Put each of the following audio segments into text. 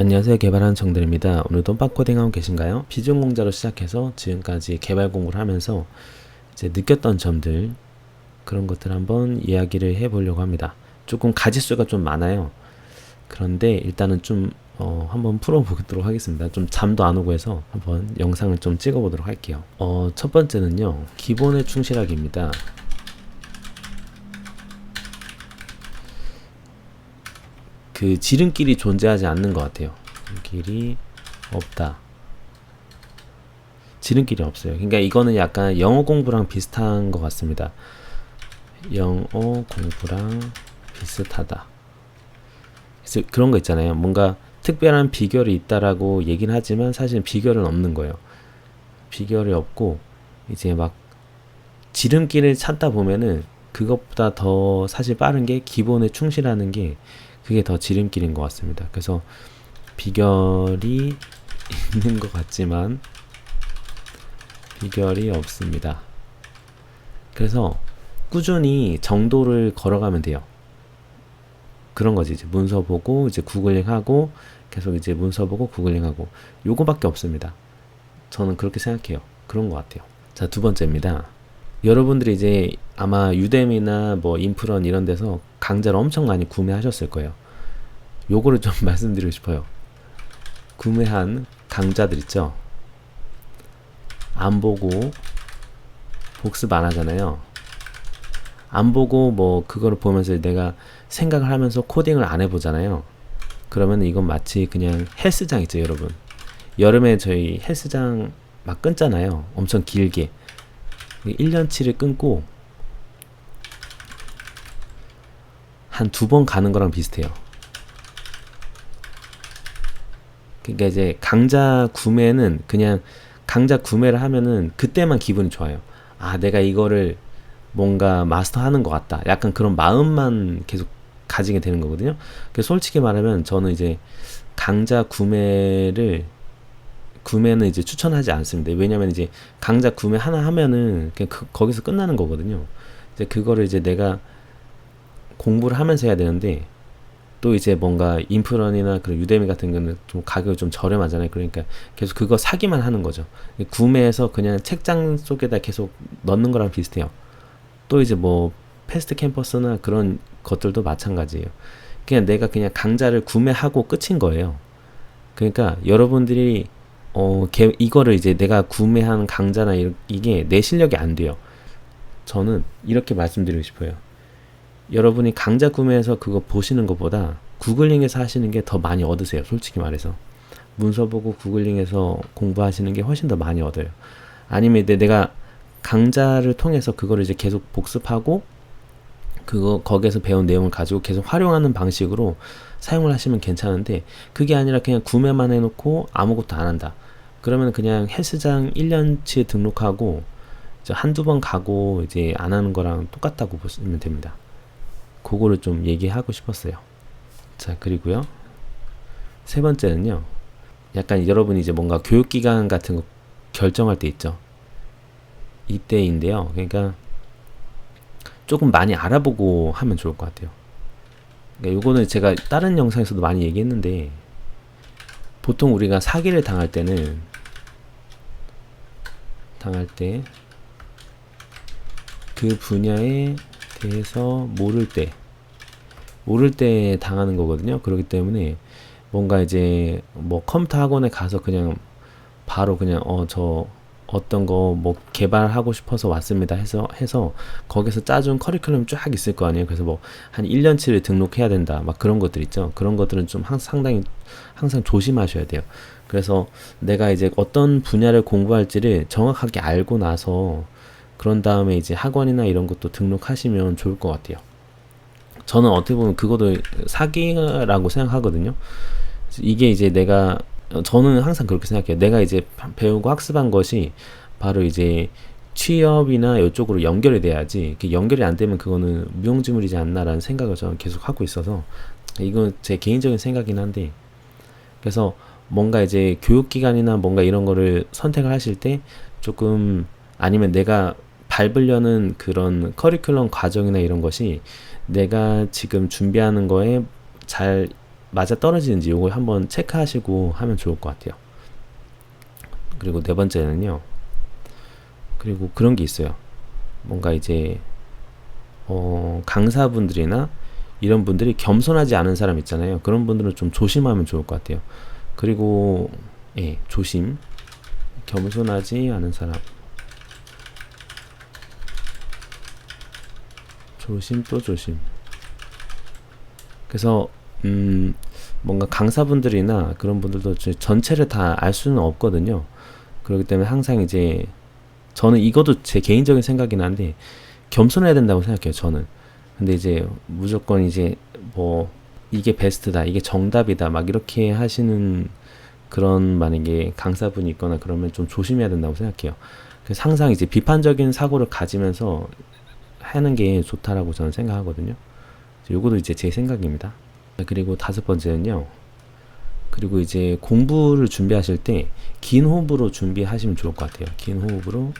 안녕하세요. 개발하는 정들입니다. 오늘도 빡코딩하고 계신가요? 비전공자로 시작해서 지금까지 개발 공부를 하면서 이제 느꼈던 점들, 그런 것들 한번 이야기를 해보려고 합니다. 조금 가지수가 좀 많아요. 그런데 일단은 좀 한번 풀어보도록 하겠습니다. 좀 잠도 안 오고 해서 한번 영상을 좀 찍어보도록 할게요. 첫 번째는요, 기본에 충실하기입니다. 그 지름길이 존재하지 않는 것 같아요. 지름길이 없다. 지름길이 없어요. 그러니까 이거는 약간 영어 공부랑 비슷한 것 같습니다. 영어 공부랑 비슷하다. 그래서 그런 거 있잖아요. 뭔가 특별한 비결이 있다라고 얘기는 하지만 사실 비결은 없는 거예요. 비결이 없고 이제 막 지름길을 찾다 보면은 그것보다 더 사실 빠른 게 기본에 충실하는 게 그게 더 지름길인 것 같습니다. 그래서 비결이 있는 것 같지만 비결이 없습니다. 그래서 꾸준히 정도를 걸어가면 돼요. 그런 거지. 이제 문서 보고 이제 구글링 하고 계속 이제 문서 보고 구글링 하고 요거밖에 없습니다. 저는 그렇게 생각해요. 그런 것 같아요. 자, 두 번째입니다. 여러분들이 이제 아마 유데미나 뭐 인프런 이런 데서 강좌를 엄청 많이 구매하셨을 거예요. 요거를 좀 말씀드리고 싶어요. 구매한 강좌들 있죠? 안 보고 복습 안 하잖아요. 안 보고 뭐 그거를 보면서 내가 생각을 하면서 코딩을 안 해보잖아요. 그러면 이건 마치 그냥 헬스장 있죠, 여러분. 여름에 저희 헬스장 막 끊잖아요. 엄청 길게. 1년치를 끊고 한 2번 가는 거랑 비슷해요. 그러니까 이제 강좌 구매는 그냥 강좌 구매를 하면은 그때만 기분이 좋아요. 아, 내가 이거를 뭔가 마스터하는 것 같다. 약간 그런 마음만 계속 가지게 되는 거거든요. 그래서 솔직히 말하면 저는 이제 강좌 구매는 이제 추천하지 않습니다. 왜냐면 이제 강좌 구매 하나 하면은 그냥 거기서 끝나는 거거든요. 이제 그거를 이제 내가 공부를 하면서 해야 되는데 또 이제 뭔가 인프런이나 그런 유데미 같은 경우는 좀 가격이 좀 저렴하잖아요. 그러니까 계속 그거 사기만 하는 거죠. 구매해서 그냥 책장 속에다 계속 넣는 거랑 비슷해요. 또 이제 뭐 패스트 캠퍼스나 그런 것들도 마찬가지예요. 그냥 내가 그냥 강좌를 구매하고 끝인 거예요. 그러니까 여러분들이 이거를 이제 내가 구매한 강좌나 이게 내 실력이 안 돼요. 저는 이렇게 말씀드리고 싶어요. 여러분이 강좌 구매해서 그거 보시는 것보다 구글링해서 하시는 게 더 많이 얻으세요. 솔직히 말해서. 문서 보고 구글링해서 공부하시는 게 훨씬 더 많이 얻어요. 아니면 내가 강좌를 통해서 그거를 이제 계속 복습하고 거기에서 배운 내용을 가지고 계속 활용하는 방식으로 사용을 하시면 괜찮은데 그게 아니라 그냥 구매만 해놓고 아무것도 안 한다. 그러면 그냥 헬스장 1년치 등록하고 이제 한두 번 가고 이제 안 하는 거랑 똑같다고 보시면 됩니다. 그거를 좀 얘기하고 싶었어요. 자, 그리고요. 세 번째는요. 약간 여러분이 이제 뭔가 교육기관 같은 거 결정할 때 있죠. 이때인데요. 그러니까 조금 많이 알아보고 하면 좋을 것 같아요. 그러니까 요거는 제가 다른 영상에서도 많이 얘기했는데 보통 우리가 사기를 당할 때 그 분야에 대해서 모를 때 당하는 거거든요. 그렇기 때문에 뭔가 이제 뭐 컴퓨터 학원에 가서 그냥 바로 그냥 저 어떤 거 뭐 개발하고 싶어서 왔습니다 해서 거기서 짜준 커리큘럼 쫙 있을 거 아니에요. 그래서 뭐 한 1년치를 등록해야 된다. 막 그런 것들 있죠. 그런 것들은 좀 상당히 항상 조심하셔야 돼요. 그래서 내가 이제 어떤 분야를 공부할지를 정확하게 알고 나서 그런 다음에 이제 학원이나 이런 것도 등록하시면 좋을 것 같아요. 저는 어떻게 보면 그것도 사기라고 생각하거든요. 이게 이제 저는 항상 그렇게 생각해요. 내가 이제 배우고 학습한 것이 바로 이제 취업이나 이쪽으로 연결이 돼야지, 연결이 안 되면 그거는 무용지물이지 않나라는 생각을 저는 계속 하고 있어서, 이건 제 개인적인 생각이긴 한데, 그래서 뭔가 이제 교육기관이나 뭔가 이런 거를 선택을 하실 때 조금, 아니면 내가 밟으려는 그런 커리큘럼 과정이나 이런 것이 내가 지금 준비하는 거에 잘 맞아 떨어지는지 요거 한번 체크하시고 하면 좋을 것 같아요. 그리고 네 번째는요. 그리고 그런 게 있어요. 뭔가 이제 강사분들이나 이런 분들이 겸손하지 않은 사람 있잖아요. 그런 분들은 좀 조심하면 좋을 것 같아요. 그리고 예, 조심. 겸손하지 않은 사람. 조심 또 조심. 그래서 뭔가 강사분들이나 그런 분들도 전체를 다 알 수는 없거든요. 그렇기 때문에 항상 이제 저는 이것도 제 개인적인 생각이긴 한데 겸손해야 된다고 생각해요. 저는. 근데 이제 무조건 이제 뭐 이게 베스트다, 이게 정답이다 막 이렇게 하시는 그런 만약에 강사분이 있거나 그러면 좀 조심해야 된다고 생각해요. 그래서 항상 이제 비판적인 사고를 가지면서 하는 게 좋다라고 저는 생각하거든요. 요거도 이제 제 생각입니다. 그리고 다섯 번째는요. 그리고 이제 공부를 준비하실 때 긴 호흡으로 준비하시면 좋을 것 같아요. 긴 호흡으로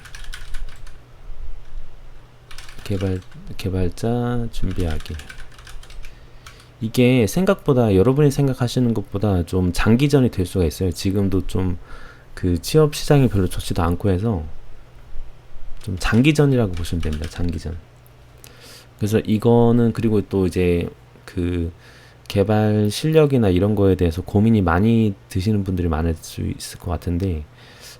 개발자 준비하기. 이게 생각보다 여러분이 생각하시는 것보다 좀 장기전이 될 수가 있어요. 지금도 좀 그 취업 시장이 별로 좋지도 않고 해서 좀 장기전이라고 보시면 됩니다. 장기전. 그래서 이거는 그리고 또 이제 그 개발 실력이나 이런 거에 대해서 고민이 많이 드시는 분들이 많을 수 있을 것 같은데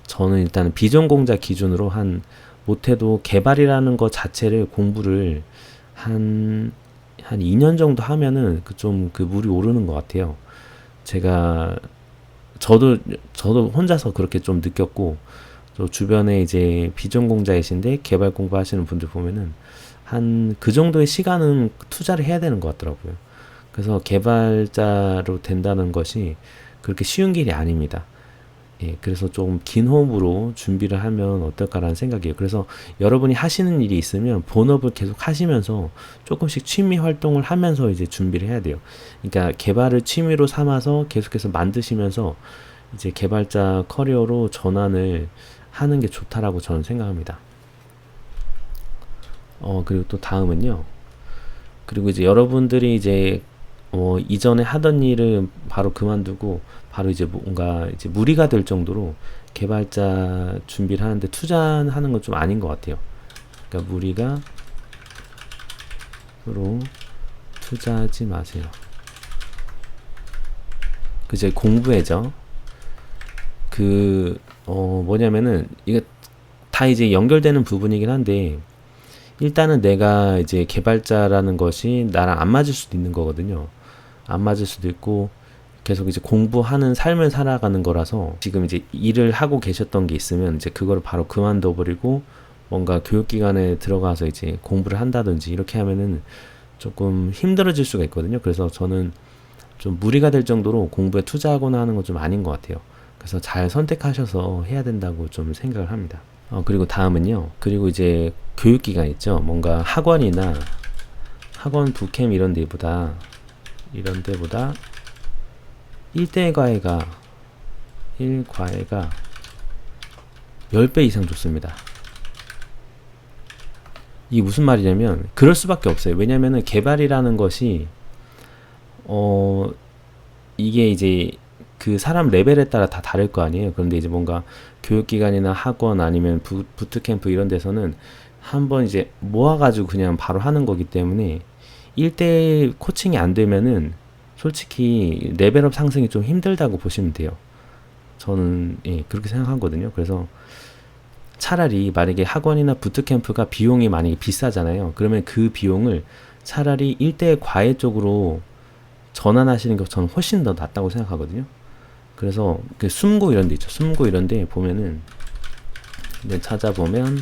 저는 일단 비전공자 기준으로 한 못해도 개발이라는 것 자체를 공부를 한 2년 정도 하면은 그 물이 오르는 것 같아요. 제가 저도 혼자서 그렇게 좀 느꼈고 또 주변에 이제 비전공자이신데 개발 공부하시는 분들 보면은 한 그 정도의 시간은 투자를 해야 되는 것 같더라고요. 그래서 개발자로 된다는 것이 그렇게 쉬운 길이 아닙니다. 예, 그래서 좀 긴 호흡으로 준비를 하면 어떨까라는 생각이에요. 그래서 여러분이 하시는 일이 있으면 본업을 계속 하시면서 조금씩 취미 활동을 하면서 이제 준비를 해야 돼요. 그러니까 개발을 취미로 삼아서 계속해서 만드시면서 이제 개발자 커리어로 전환을 하는 게 좋다라고 저는 생각합니다. 그리고 또 다음은요. 그리고 이제 여러분들이 이제 이전에 하던 일을 바로 그만두고 바로 이제 뭔가 이제 무리가 될 정도로 개발자 준비를 하는데 투자하는 건 좀 아닌 것 같아요. 그러니까 무리가 서로 투자하지 마세요. 그 이제 공부해죠. 뭐냐면은 이게 다 이제 연결되는 부분이긴 한데 일단은 내가 이제 개발자라는 것이 나랑 안 맞을 수도 있는 거거든요. 안 맞을 수도 있고 계속 이제 공부하는 삶을 살아가는 거라서 지금 이제 일을 하고 계셨던 게 있으면 이제 그거를 바로 그만둬 버리고 뭔가 교육기관에 들어가서 이제 공부를 한다든지 이렇게 하면은 조금 힘들어질 수가 있거든요. 그래서 저는 좀 무리가 될 정도로 공부에 투자하거나 하는 건 좀 아닌 것 같아요. 그래서 잘 선택하셔서 해야 된다고 좀 생각을 합니다. 그리고 다음은요. 그리고 이제 교육기관 있죠. 뭔가 학원이나 학원 부캠 이런 데보다 1과외가 10배 이상 좋습니다. 이게 무슨 말이냐면 그럴 수밖에 없어요. 왜냐면은 개발이라는 것이 이게 이제 그 사람 레벨에 따라 다 다를 거 아니에요. 그런데 이제 뭔가 교육기관이나 학원 아니면 부트캠프 이런 데서는 한번 이제 모아가지고 그냥 바로 하는 거기 때문에 1대1 코칭이 안 되면은 솔직히 레벨업 상승이 좀 힘들다고 보시면 돼요. 저는 예, 그렇게 생각하거든요. 그래서 차라리 만약에 학원이나 부트캠프가 비용이 만약에 비싸잖아요. 그러면 그 비용을 차라리 1대1 과외 쪽으로 전환하시는 게 저는 훨씬 더 낫다고 생각하거든요. 그래서 그 숨고 이런 데 있죠. 숨고 이런 데 보면은 찾아보면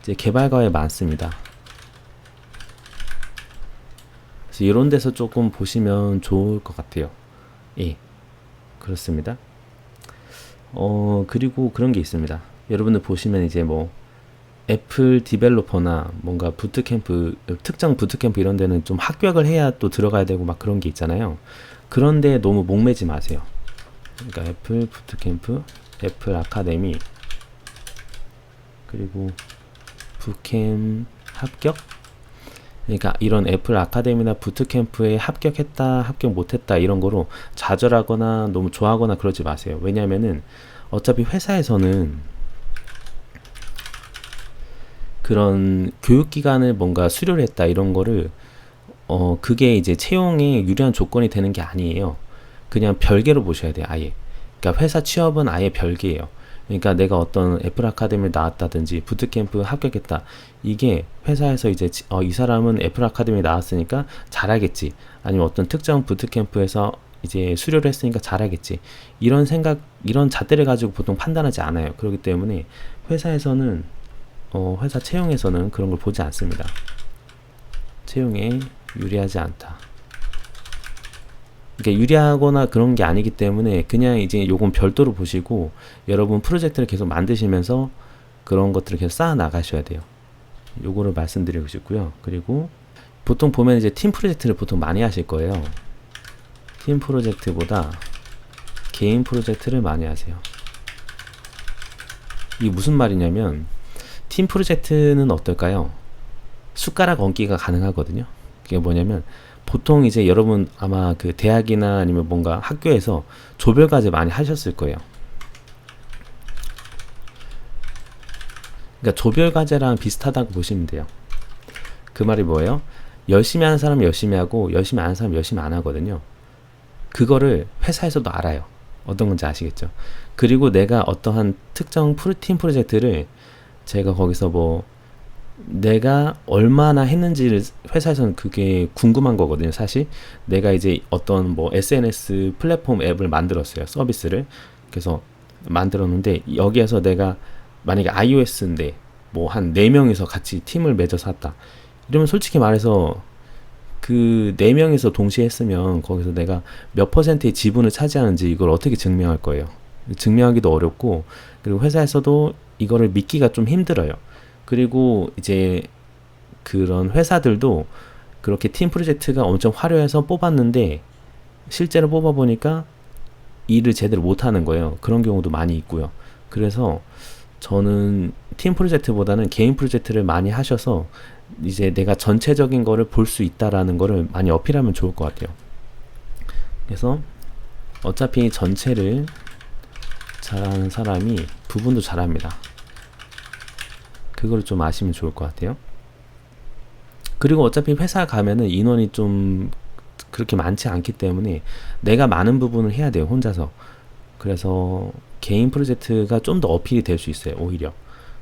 이제 개발과외 많습니다. 그래서 이런 데서 조금 보시면 좋을 것 같아요. 예, 그렇습니다. 그리고 그런 게 있습니다. 여러분들 보시면 이제 뭐 애플 디벨로퍼나 뭔가 부트캠프, 특정 부트캠프 이런 데는 좀 합격을 해야 또 들어가야 되고 막 그런 게 있잖아요. 그런데 너무 목매지 마세요. 그러니까 애플 부트캠프, 애플 아카데미, 그리고 부캠 합격 그러니까 이런 애플 아카데미나 부트캠프에 합격했다, 합격 못했다 이런 거로 좌절하거나 너무 좋아하거나 그러지 마세요. 왜냐면은 어차피 회사에서는 그런 교육기관을 뭔가 수료를 했다 이런 거를 그게 이제 채용에 유리한 조건이 되는 게 아니에요. 그냥 별개로 보셔야 돼요, 아예. 그러니까 회사 취업은 아예 별개예요. 그러니까 내가 어떤 애플 아카데미를 나왔다든지 부트캠프 합격했다. 이게 회사에서 이제 이 사람은 애플 아카데미 나왔으니까 잘하겠지. 아니면 어떤 특정 부트캠프에서 이제 수료를 했으니까 잘하겠지. 이런 생각, 이런 잣대를 가지고 보통 판단하지 않아요. 그렇기 때문에 회사에서는 회사 채용에서는 그런 걸 보지 않습니다. 채용에 유리하지 않다. 그러니까 유리하거나 그런 게 아니기 때문에 그냥 이제 요건 별도로 보시고 여러분 프로젝트를 계속 만드시면서 그런 것들을 계속 쌓아 나가셔야 돼요. 요거를 말씀드리고 싶고요. 그리고 보통 보면 이제 팀 프로젝트를 보통 많이 하실 거예요. 팀 프로젝트보다 개인 프로젝트를 많이 하세요. 이게 무슨 말이냐면 팀 프로젝트는 어떨까요? 숟가락 얹기가 가능하거든요. 그게 뭐냐면 보통 이제 여러분 아마 그 대학이나 아니면 뭔가 학교에서 조별과제 많이 하셨을 거예요. 그러니까 조별과제랑 비슷하다고 보시면 돼요. 그 말이 뭐예요? 열심히 하는 사람은 열심히 하고 열심히 안 하는 사람은 열심히 안 하거든요. 그거를 회사에서도 알아요. 어떤 건지 아시겠죠? 그리고 내가 어떠한 특정 팀 프로젝트를 제가 거기서 뭐 내가 얼마나 했는지를 회사에서는 그게 궁금한 거거든요. 사실 내가 이제 어떤 뭐 SNS 플랫폼 앱을 만들었어요. 서비스를. 그래서 만들었는데 여기에서 내가 만약에 iOS인데 뭐 한 4명이서 같이 팀을 맺어서 했다. 이러면 솔직히 말해서 그 4명이서 동시에 했으면 거기서 내가 몇 퍼센트의 지분을 차지하는지 이걸 어떻게 증명할 거예요. 증명하기도 어렵고 그리고 회사에서도 이거를 믿기가 좀 힘들어요. 그리고 이제 그런 회사들도 그렇게 팀 프로젝트가 엄청 화려해서 뽑았는데 실제로 뽑아보니까 일을 제대로 못하는 거예요. 그런 경우도 많이 있고요. 그래서 저는 팀 프로젝트보다는 개인 프로젝트를 많이 하셔서 이제 내가 전체적인 거를 볼 수 있다라는 거를 많이 어필하면 좋을 것 같아요. 그래서 어차피 전체를 잘하는 사람이 부분도 잘합니다. 그걸 좀 아시면 좋을 것 같아요. 그리고 어차피 회사 가면은 인원이 좀 그렇게 많지 않기 때문에 내가 많은 부분을 해야 돼요, 혼자서. 그래서 개인 프로젝트가 좀 더 어필이 될 수 있어요, 오히려.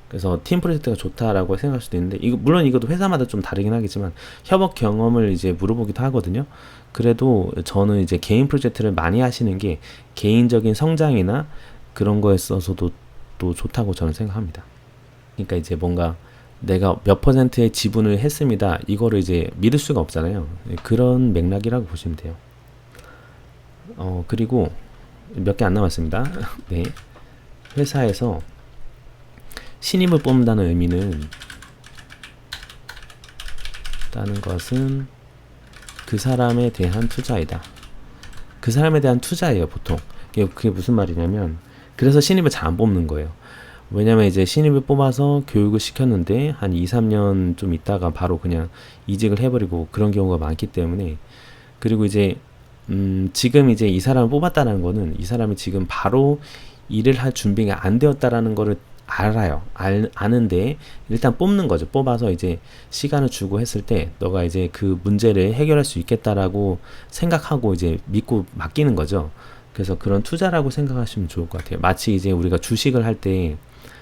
그래서 팀 프로젝트가 좋다라고 생각할 수도 있는데 물론 이것도 회사마다 좀 다르긴 하겠지만 협업 경험을 이제 물어보기도 하거든요. 그래도 저는 이제 개인 프로젝트를 많이 하시는 게 개인적인 성장이나 그런 거에 있어서도 또 좋다고 저는 생각합니다. 그러니까 이제 뭔가 내가 몇 퍼센트의 지분을 했습니다. 이거를 이제 믿을 수가 없잖아요. 그런 맥락이라고 보시면 돼요. 그리고 몇 개 안 남았습니다. 네. 회사에서 신입을 뽑는다는 의미는 다는 것은 그 사람에 대한 투자이다. 그 사람에 대한 투자예요, 보통. 그게 무슨 말이냐면 그래서 신입을 잘 안 뽑는 거예요. 왜냐면 이제 신입을 뽑아서 교육을 시켰는데 한 2, 3년 좀 있다가 바로 그냥 이직을 해버리고 그런 경우가 많기 때문에 그리고 이제 지금 이제 이 사람을 뽑았다는 거는 이 사람이 지금 바로 일을 할 준비가 안 되었다라는 거를 알아요. 아는데 일단 뽑는 거죠. 뽑아서 이제 시간을 주고 했을 때 너가 이제 그 문제를 해결할 수 있겠다라고 생각하고 이제 믿고 맡기는 거죠. 그래서 그런 투자라고 생각하시면 좋을 것 같아요. 마치 이제 우리가 주식을 할 때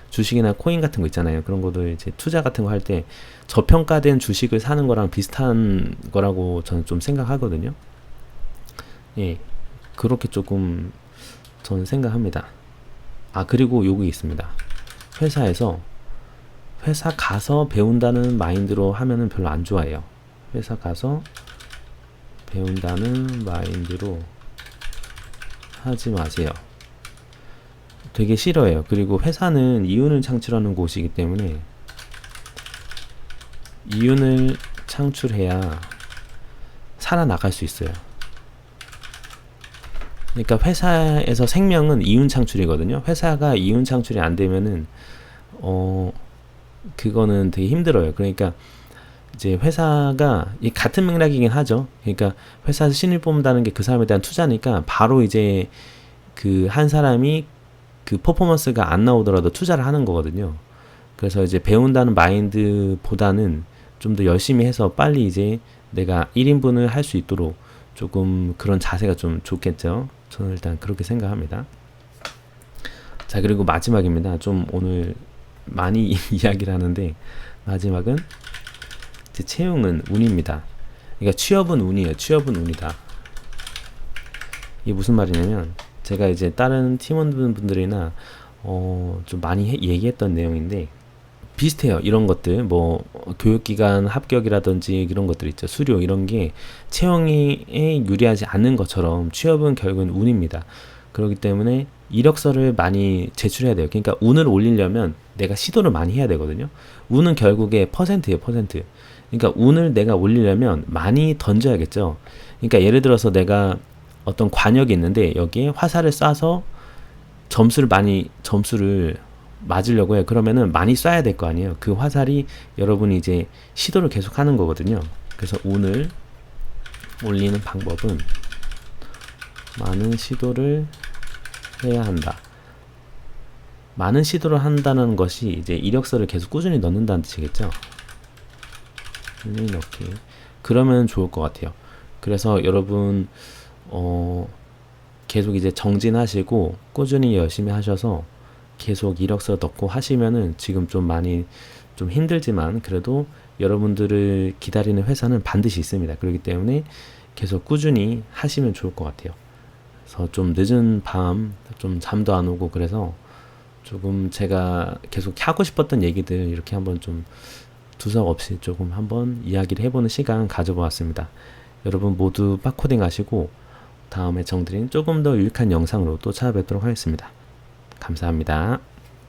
주식이나 코인 같은 거 있잖아요. 그런 것도 이제 투자 같은 거 할 때 저평가된 주식을 사는 거랑 비슷한 거라고 저는 좀 생각하거든요. 예, 그렇게 조금 저는 생각합니다. 그리고 요게 있습니다. 회사에서 회사 가서 배운다는 마인드로 하면은 별로 안 좋아해요. 회사 가서 배운다는 마인드로 하지 마세요. 되게 싫어해요. 그리고 회사는 이윤을 창출하는 곳이기 때문에 이윤을 창출해야 살아나갈 수 있어요. 그러니까 회사에서 생명은 이윤 창출이거든요. 회사가 이윤 창출이 안 되면은 그거는 되게 힘들어요. 그러니까 이제 회사가 이 같은 맥락이긴 하죠. 그러니까 회사에서 신입 뽑는다는 게 그 사람에 대한 투자니까 바로 이제 그 한 사람이 그 퍼포먼스가 안 나오더라도 투자를 하는 거거든요. 그래서 이제 배운다는 마인드보다는 좀 더 열심히 해서 빨리 이제 내가 1인분을 할 수 있도록 조금 그런 자세가 좀 좋겠죠. 저는 일단 그렇게 생각합니다. 자, 그리고 마지막입니다. 좀 오늘 많이 이야기를 하는데 마지막은 이제 채용은 운입니다. 그러니까 취업은 운이에요. 취업은 운이다. 이게 무슨 말이냐면 제가 이제 다른 팀원분들이나 좀 많이 얘기했던 내용인데 비슷해요. 이런 것들 뭐 교육기관 합격이라든지 이런 것들 있죠. 수료 이런 게 채용에 유리하지 않는 것처럼 취업은 결국은 운입니다. 그렇기 때문에 이력서를 많이 제출해야 돼요. 그러니까 운을 올리려면 내가 시도를 많이 해야 되거든요. 운은 결국에 퍼센트예요. 퍼센트. 그러니까 운을 내가 올리려면 많이 던져야겠죠. 그러니까 예를 들어서 내가 어떤 관역이 있는데 여기에 화살을 쏴서 점수를 맞으려고 해요. 그러면은 많이 쏴야 될 거 아니에요. 그 화살이 여러분이 이제 시도를 계속 하는 거거든요. 그래서 운을 올리는 방법은 많은 시도를 해야 한다. 많은 시도를 한다는 것이 이제 이력서를 계속 꾸준히 넣는다는 뜻이겠죠. 꾸준히 넣기. 그러면 좋을 것 같아요. 그래서 여러분 계속 이제 정진하시고 꾸준히 열심히 하셔서 계속 이력서 넣고 하시면은 지금 좀 많이 좀 힘들지만 그래도 여러분들을 기다리는 회사는 반드시 있습니다. 그렇기 때문에 계속 꾸준히 하시면 좋을 것 같아요. 그래서 좀 늦은 밤 좀 잠도 안 오고 그래서 조금 제가 계속 하고 싶었던 얘기들 이렇게 한번 좀 두석 없이 조금 한번 이야기를 해보는 시간 가져보았습니다. 여러분 모두 빡코딩 하시고 다음에 정드린 조금 더 유익한 영상으로 또 찾아뵙도록 하겠습니다. 감사합니다.